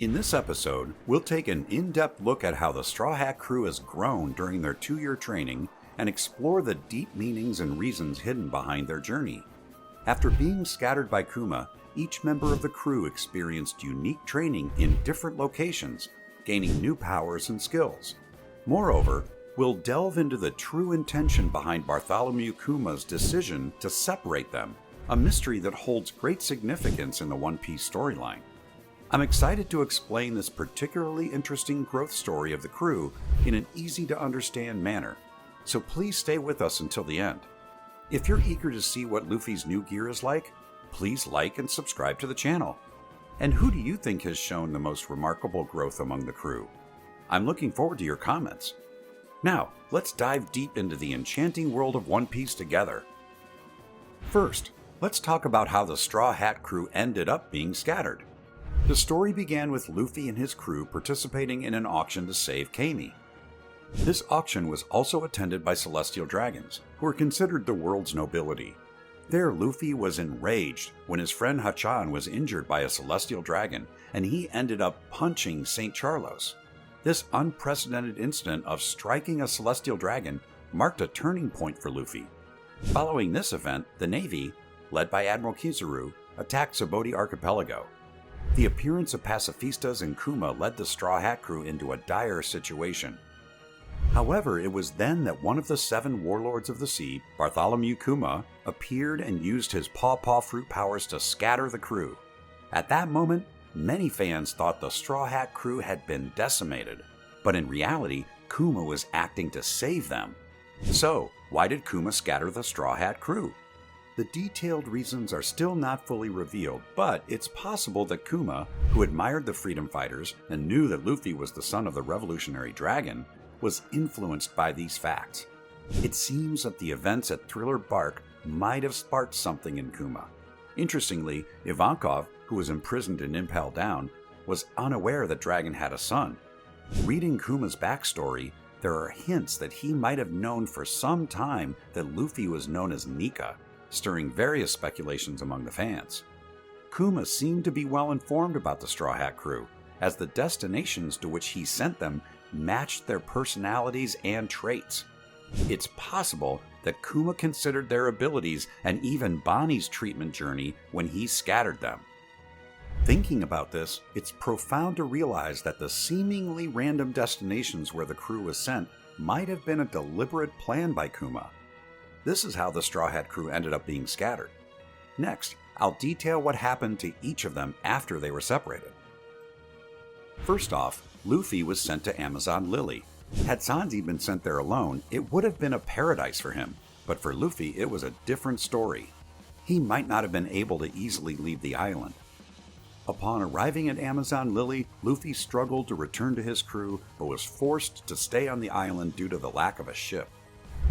In this episode, we'll take an in-depth look at how the Straw Hat crew has grown during their 2-year training and explore the deep meanings and reasons hidden behind their journey. After being scattered by Kuma, each member of the crew experienced unique training in different locations, gaining new powers and skills. Moreover, we'll delve into the true intention behind Bartholomew Kuma's decision to separate them, a mystery that holds great significance in the One Piece storyline. I'm excited to explain this particularly interesting growth story of the crew in an easy-to-understand manner, so please stay with us until the end. If you're eager to see what Luffy's new gear is like, please like and subscribe to the channel. And who do you think has shown the most remarkable growth among the crew? I'm looking forward to your comments. Now, let's dive deep into the enchanting world of One Piece together. First, let's talk about how the Straw Hat crew ended up being scattered. The story began with Luffy and his crew participating in an auction to save Kami. This auction was also attended by celestial dragons, who are considered the world's nobility. There, Luffy was enraged when his friend Hachan was injured by a celestial dragon, and he ended up punching St. Charlos. This unprecedented incident of striking a celestial dragon marked a turning point for Luffy. Following this event, the Navy, led by Admiral Kizaru, attacked Subodi Archipelago. The appearance of pacifistas and Kuma led the Straw Hat crew into a dire situation. However, it was then that one of the 7 warlords of the sea, Bartholomew Kuma, appeared and used his paw fruit powers to scatter the crew. At that moment, many fans thought the Straw Hat crew had been decimated, but in reality, Kuma was acting to save them. So, why did Kuma scatter the Straw Hat crew? The detailed reasons are still not fully revealed, but it's possible that Kuma, who admired the freedom fighters and knew that Luffy was the son of the revolutionary dragon, was influenced by these facts. It seems that the events at Thriller Bark might have sparked something in Kuma. Interestingly, Ivankov, who was imprisoned in Impel Down, was unaware that Dragon had a son. Reading Kuma's backstory, there are hints that he might have known for some time that Luffy was known as Nika, stirring various speculations among the fans. Kuma seemed to be well informed about the Straw Hat crew, as the destinations to which he sent them matched their personalities and traits. It's possible that Kuma considered their abilities and even Bonnie's treatment journey when he scattered them. Thinking about this, it's profound to realize that the seemingly random destinations where the crew was sent might have been a deliberate plan by Kuma. This is how the Straw Hat crew ended up being scattered. Next, I'll detail what happened to each of them after they were separated. First off, Luffy was sent to Amazon Lily. Had Sanji been sent there alone, it would have been a paradise for him, but for Luffy it was a different story. He might not have been able to easily leave the island. Upon arriving at Amazon Lily, Luffy struggled to return to his crew, but was forced to stay on the island due to the lack of a ship.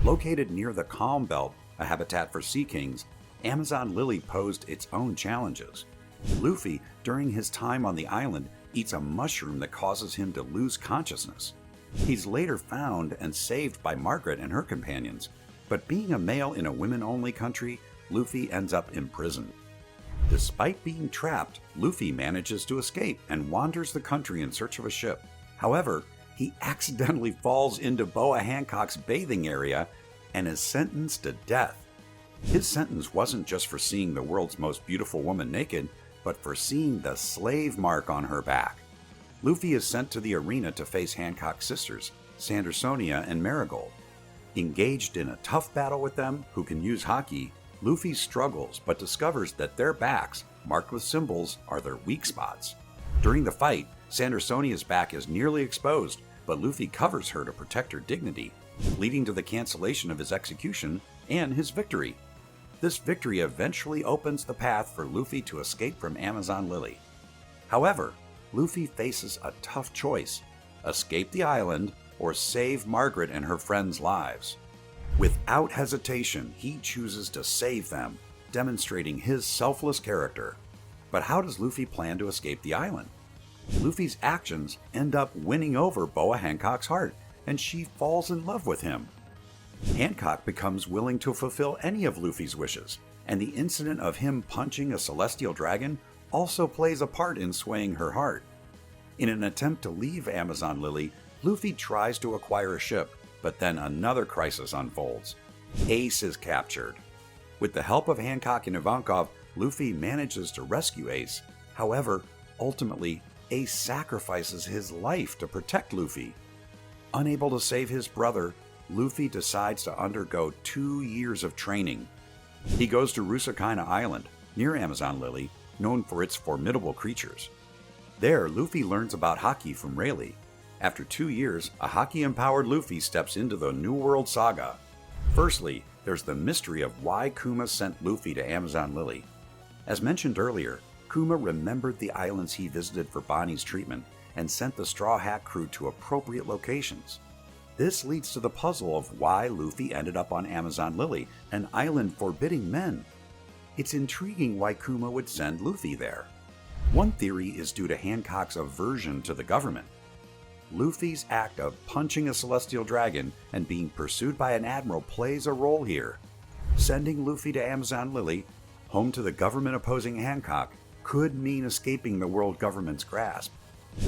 Located near the Calm Belt, a habitat for sea kings, Amazon Lily posed its own challenges. Luffy, during his time on the island, eats a mushroom that causes him to lose consciousness. He's later found and saved by Margaret and her companions, but being a male in a women-only country, Luffy ends up imprisoned. Despite being trapped, Luffy manages to escape and wanders the country in search of a ship. However, he accidentally falls into Boa Hancock's bathing area and is sentenced to death. His sentence wasn't just for seeing the world's most beautiful woman naked, but for seeing the slave mark on her back. Luffy is sent to the arena to face Hancock's sisters, Sandersonia and Marigold. Engaged in a tough battle with them, who can use haki, Luffy struggles but discovers that their backs, marked with symbols, are their weak spots. During the fight, Sandersonia's back is nearly exposed, but Luffy covers her to protect her dignity, leading to the cancellation of his execution and his victory. This victory eventually opens the path for Luffy to escape from Amazon Lily. However, Luffy faces a tough choice: escape the island or save Margaret and her friends' lives. Without hesitation, he chooses to save them, demonstrating his selfless character. But how does Luffy plan to escape the island? Luffy's actions end up winning over Boa Hancock's heart, and she falls in love with him. Hancock becomes willing to fulfill any of Luffy's wishes, and the incident of him punching a celestial dragon also plays a part in swaying her heart. In an attempt to leave Amazon Lily, Luffy tries to acquire a ship, but then another crisis unfolds. Ace is captured. With the help of Hancock and Ivankov, Luffy manages to rescue Ace. However, ultimately, Ace sacrifices his life to protect Luffy. Unable to save his brother, Luffy decides to undergo 2 years of training. He goes to Rusakaina Island, near Amazon Lily, known for its formidable creatures. There, Luffy learns about Haki from Rayleigh. After 2 years, a Haki-empowered Luffy steps into the New World Saga. Firstly, there's the mystery of why Kuma sent Luffy to Amazon Lily. As mentioned earlier, Kuma remembered the islands he visited for Bonnie's treatment and sent the Straw Hat crew to appropriate locations. This leads to the puzzle of why Luffy ended up on Amazon Lily, an island forbidding men. It's intriguing why Kuma would send Luffy there. One theory is due to Hancock's aversion to the government. Luffy's act of punching a celestial dragon and being pursued by an admiral plays a role here. Sending Luffy to Amazon Lily, home to the government-opposing Hancock, could mean escaping the world government's grasp.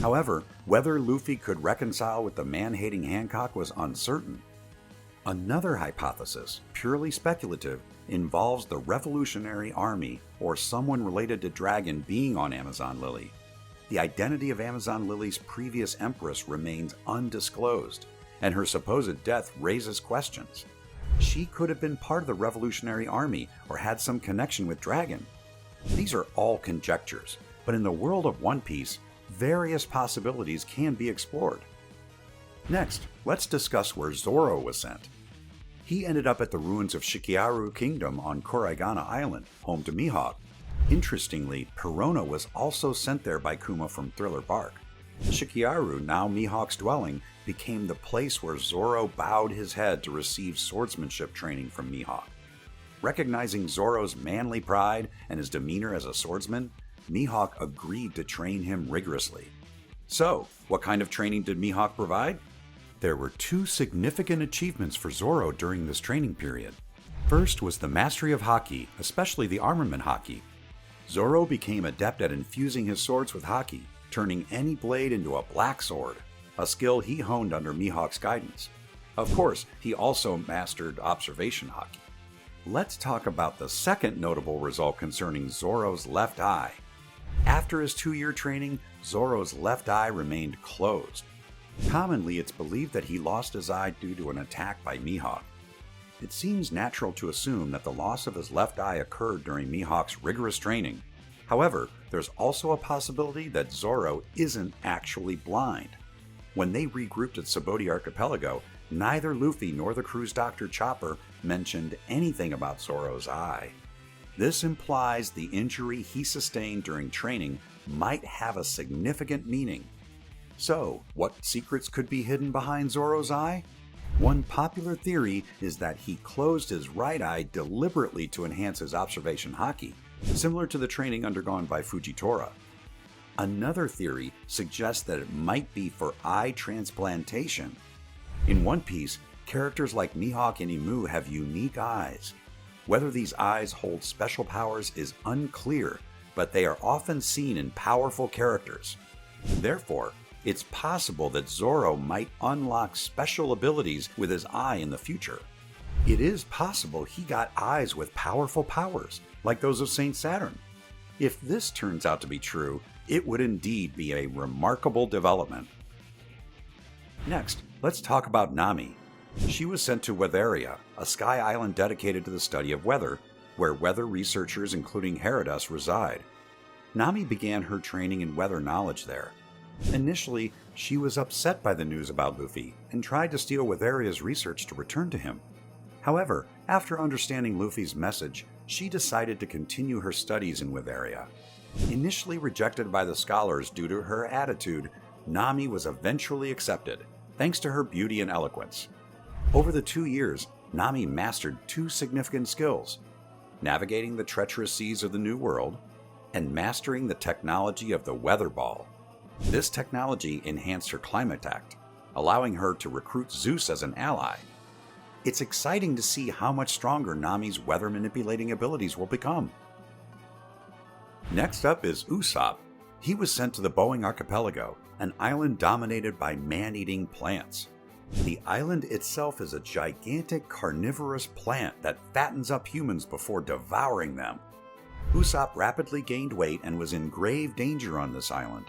However, whether Luffy could reconcile with the man-hating Hancock was uncertain. Another hypothesis, purely speculative, involves the Revolutionary Army or someone related to Dragon being on Amazon Lily. The identity of Amazon Lily's previous empress remains undisclosed, and her supposed death raises questions. She could have been part of the Revolutionary Army or had some connection with Dragon. These are all conjectures, but in the world of One Piece, various possibilities can be explored. Next, let's discuss where Zoro was sent. He ended up at the ruins of Shikiaru Kingdom on Koraigana Island, home to Mihawk. Interestingly, Perona was also sent there by Kuma from Thriller Bark. Shikiaru, now Mihawk's dwelling, became the place where Zoro bowed his head to receive swordsmanship training from Mihawk. Recognizing Zoro's manly pride and his demeanor as a swordsman, Mihawk agreed to train him rigorously. So, what kind of training did Mihawk provide? There were 2 significant achievements for Zoro during this training period. First was the mastery of Haki, especially the armament Haki. Zoro became adept at infusing his swords with Haki, turning any blade into a black sword, a skill he honed under Mihawk's guidance. Of course, he also mastered observation Haki. Let's talk about the second notable result concerning Zoro's left eye. After his 2-year training, Zoro's left eye remained closed. Commonly, it's believed that he lost his eye due to an attack by Mihawk. It seems natural to assume that the loss of his left eye occurred during Mihawk's rigorous training. However, there's also a possibility that Zoro isn't actually blind. When they regrouped at Subodi Archipelago, neither Luffy nor the crew's Dr. Chopper mentioned anything about Zoro's eye. This implies the injury he sustained during training might have a significant meaning. So, what secrets could be hidden behind Zoro's eye? One popular theory is that he closed his right eye deliberately to enhance his observation Haki, similar to the training undergone by Fujitora. Another theory suggests that it might be for eye transplantation. In One Piece, characters like Mihawk and Imu have unique eyes. Whether these eyes hold special powers is unclear, but they are often seen in powerful characters. Therefore, it's possible that Zoro might unlock special abilities with his eye in the future. It is possible he got eyes with powerful powers, like those of Saint Saturn. If this turns out to be true, it would indeed be a remarkable development. Next, let's talk about Nami. She was sent to Weria, a sky island dedicated to the study of weather, where weather researchers including Herodotus reside. Nami began her training in weather knowledge there. Initially, she was upset by the news about Luffy and tried to steal Wetheria's research to return to him. However, after understanding Luffy's message, she decided to continue her studies in Weria. Initially rejected by the scholars due to her attitude, Nami was eventually accepted, thanks to her beauty and eloquence. Over the 2 years, Nami mastered 2 significant skills: navigating the treacherous seas of the New World and mastering the technology of the Weather Ball. This technology enhanced her climate act, allowing her to recruit Zeus as an ally. It's exciting to see how much stronger Nami's weather manipulating abilities will become. Next up is Usopp. He was sent to the Boeing Archipelago, an island dominated by man-eating plants. The island itself is a gigantic carnivorous plant that fattens up humans before devouring them. Usopp rapidly gained weight and was in grave danger on this island.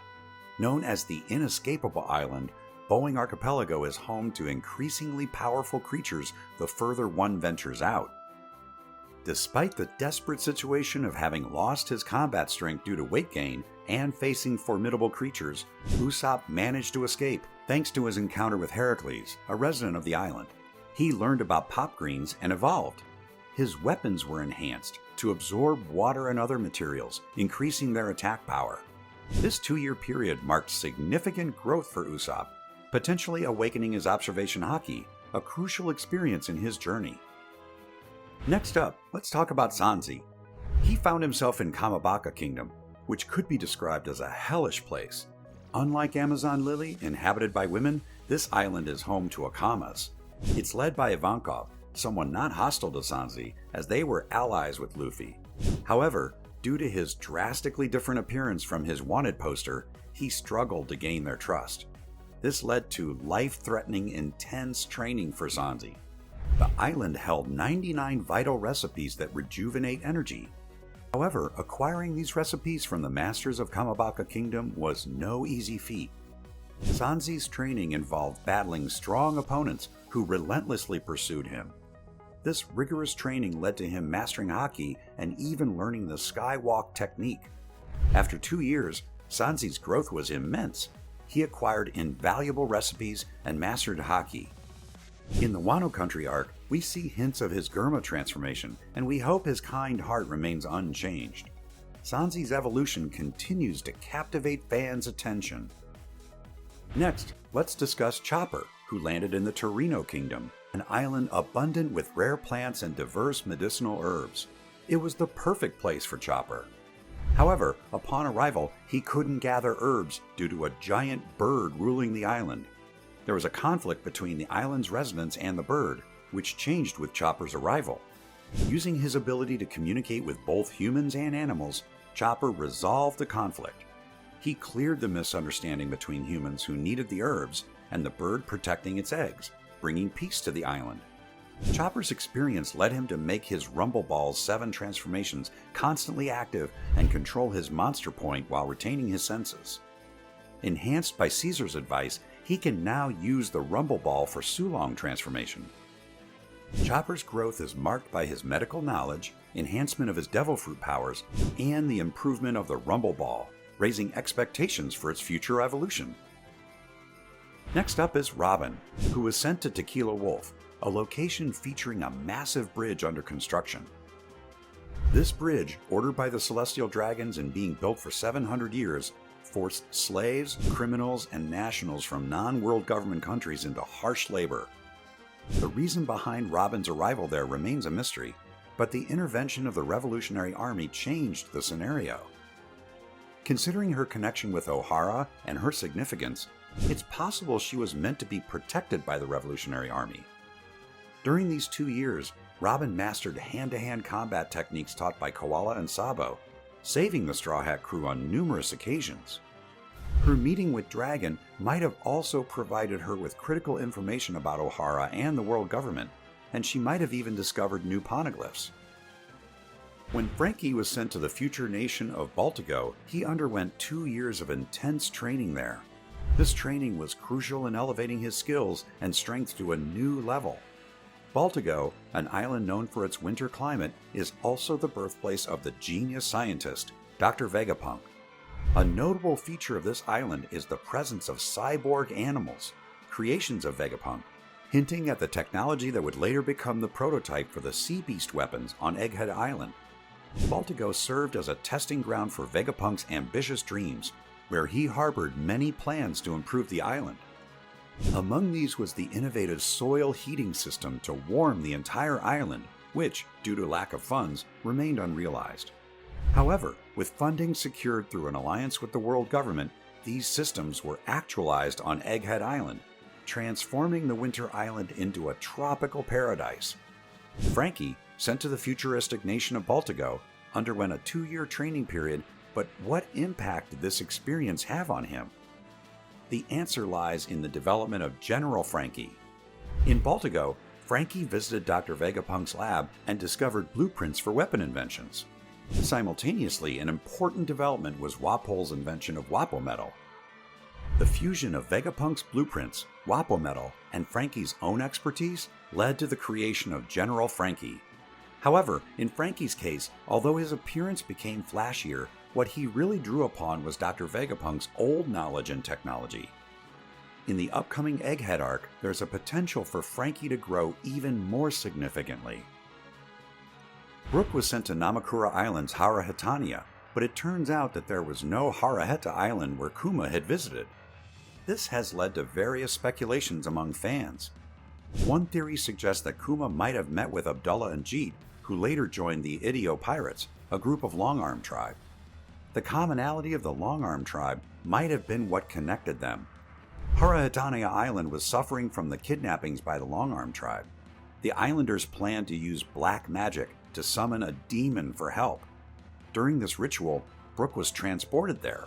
Known as the Inescapable Island, Boeing Archipelago is home to increasingly powerful creatures the further one ventures out. Despite the desperate situation of having lost his combat strength due to weight gain and facing formidable creatures, Usopp managed to escape thanks to his encounter with Heracles, a resident of the island. He learned about pop greens and evolved. His weapons were enhanced to absorb water and other materials, increasing their attack power. This 2-year period marked significant growth for Usopp, potentially awakening his observation haki, a crucial experience in his journey. Next up, let's talk about Sanzi. He found himself in Kamabaka Kingdom, which could be described as a hellish place. Unlike Amazon Lily, inhabited by women, this island is home to Akamas. It's led by Ivankov, someone not hostile to Sanzi, as they were allies with Luffy. However, due to his drastically different appearance from his wanted poster, he struggled to gain their trust. This led to life-threatening, intense training for Sanzi. The island held 99 vital recipes that rejuvenate energy. However, acquiring these recipes from the masters of Kamabaka Kingdom was no easy feat. Sanzi's training involved battling strong opponents who relentlessly pursued him. This rigorous training led to him mastering haki and even learning the skywalk technique. After 2 years, Sanzi's growth was immense. He acquired invaluable recipes and mastered haki. In the Wano Country arc, we see hints of his Germa transformation, and we hope his kind heart remains unchanged. Sanzi's evolution continues to captivate fans' attention. Next, let's discuss Chopper, who landed in the Torino Kingdom, an island abundant with rare plants and diverse medicinal herbs. It was the perfect place for Chopper. However, upon arrival, he couldn't gather herbs due to a giant bird ruling the island. There was a conflict between the island's residents and the bird, which changed with Chopper's arrival. Using his ability to communicate with both humans and animals, Chopper resolved the conflict. He cleared the misunderstanding between humans who needed the herbs and the bird protecting its eggs, bringing peace to the island. Chopper's experience led him to make his Rumble Ball's 7 transformations constantly active and control his monster point while retaining his senses. Enhanced by Caesar's advice, he can now use the Rumble Ball for Sulong transformation. Chopper's growth is marked by his medical knowledge, enhancement of his Devil Fruit powers, and the improvement of the Rumble Ball, raising expectations for its future evolution. Next up is Robin, who was sent to Tequila Wolf, a location featuring a massive bridge under construction. This bridge, ordered by the Celestial Dragons and being built for 700 years, forced slaves, criminals, and nationals from non-world government countries into harsh labor. The reason behind Robin's arrival there remains a mystery, but the intervention of the Revolutionary Army changed the scenario. Considering her connection with Ohara and her significance, it's possible she was meant to be protected by the Revolutionary Army. During these 2 years, Robin mastered hand-to-hand combat techniques taught by Koala and Sabo, saving the Straw Hat crew on numerous occasions. Her meeting with Dragon might have also provided her with critical information about Ohara and the world government, and she might have even discovered new poneglyphs. When Frankie was sent to the future nation of Baltigo, he underwent 2 years of intense training there. This training was crucial in elevating his skills and strength to a new level. Baltigo, an island known for its winter climate, is also the birthplace of the genius scientist, Dr. Vegapunk. A notable feature of this island is the presence of cyborg animals, creations of Vegapunk, hinting at the technology that would later become the prototype for the Sea Beast weapons on Egghead Island. Baltigo served as a testing ground for Vegapunk's ambitious dreams, where he harbored many plans to improve the island. Among these was the innovative soil heating system to warm the entire island, which, due to lack of funds, remained unrealized. However, with funding secured through an alliance with the world government, these systems were actualized on Egghead Island, transforming the winter island into a tropical paradise. Frankie, sent to the futuristic nation of Baltigo, underwent a 2-year training period But what impact did this experience have on him? The answer lies in the development of General Frankie. In Baltigo, Frankie visited Dr. Vegapunk's lab and discovered blueprints for weapon inventions. Simultaneously, an important development was Wapol's invention of Wapometal. The fusion of Vegapunk's blueprints, Wapometal, and Frankie's own expertise led to the creation of General Frankie. However, in Frankie's case, although his appearance became flashier, what he really drew upon was Dr. Vegapunk's old knowledge and technology. In the upcoming Egghead arc, there's a potential for Frankie to grow even more significantly. Brook was sent to Namakura Island's Harahitania, but it turns out that there was no Haraheta Island where Kuma had visited. This has led to various speculations among fans. One theory suggests that Kuma might have met with Abdullah and Jeet, who later joined the Idio Pirates, a group of Longarm tribe. The commonality of the Longarm tribe might have been what connected them. Harahitania Island was suffering from the kidnappings by the Longarm tribe. The islanders planned to use black magic to summon a demon for help. During this ritual, Brook was transported there.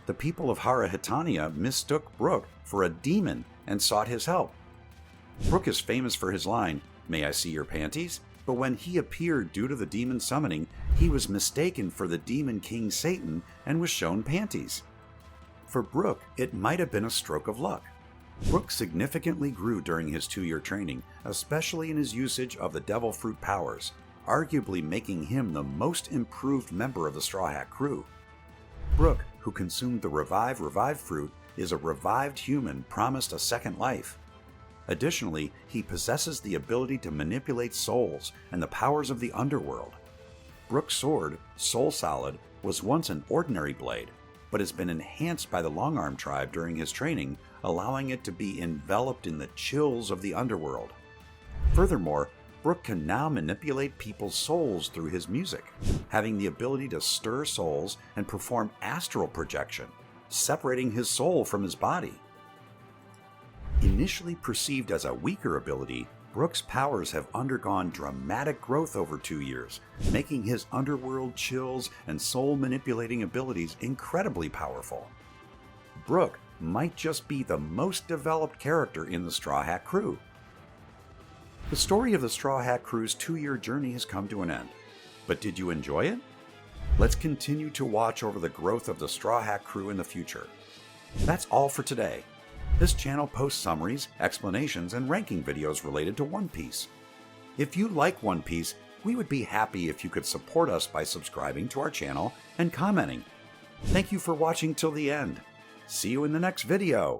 The people of Harahitania mistook Brook for a demon and sought his help. Brook is famous for his line, "May I see your panties?" But when he appeared due to the demon summoning, he was mistaken for the demon king Satan and was shown panties. For Brook, it might have been a stroke of luck. Brook significantly grew during his 2-year training, especially in his usage of the Devil Fruit powers, arguably making him the most improved member of the Straw Hat crew. Brook, who consumed the Revive fruit, is a revived human promised a second life. Additionally, he possesses the ability to manipulate souls and the powers of the underworld. Brook's sword, Soul Solid, was once an ordinary blade, but has been enhanced by the Longarm tribe during his training, allowing it to be enveloped in the chills of the underworld. Furthermore, Brook can now manipulate people's souls through his music, having the ability to stir souls and perform astral projection, separating his soul from his body. Initially perceived as a weaker ability, Brook's powers have undergone dramatic growth over 2 years, making his underworld chills and soul manipulating abilities incredibly powerful. Brook might just be the most developed character in the Straw Hat crew. The story of the Straw Hat crew's 2-year journey has come to an end, but did you enjoy it? Let's continue to watch over the growth of the Straw Hat crew in the future. That's all for today. This channel posts summaries, explanations, and ranking videos related to One Piece. If you like One Piece, we would be happy if you could support us by subscribing to our channel and commenting. Thank you for watching till the end. See you in the next video.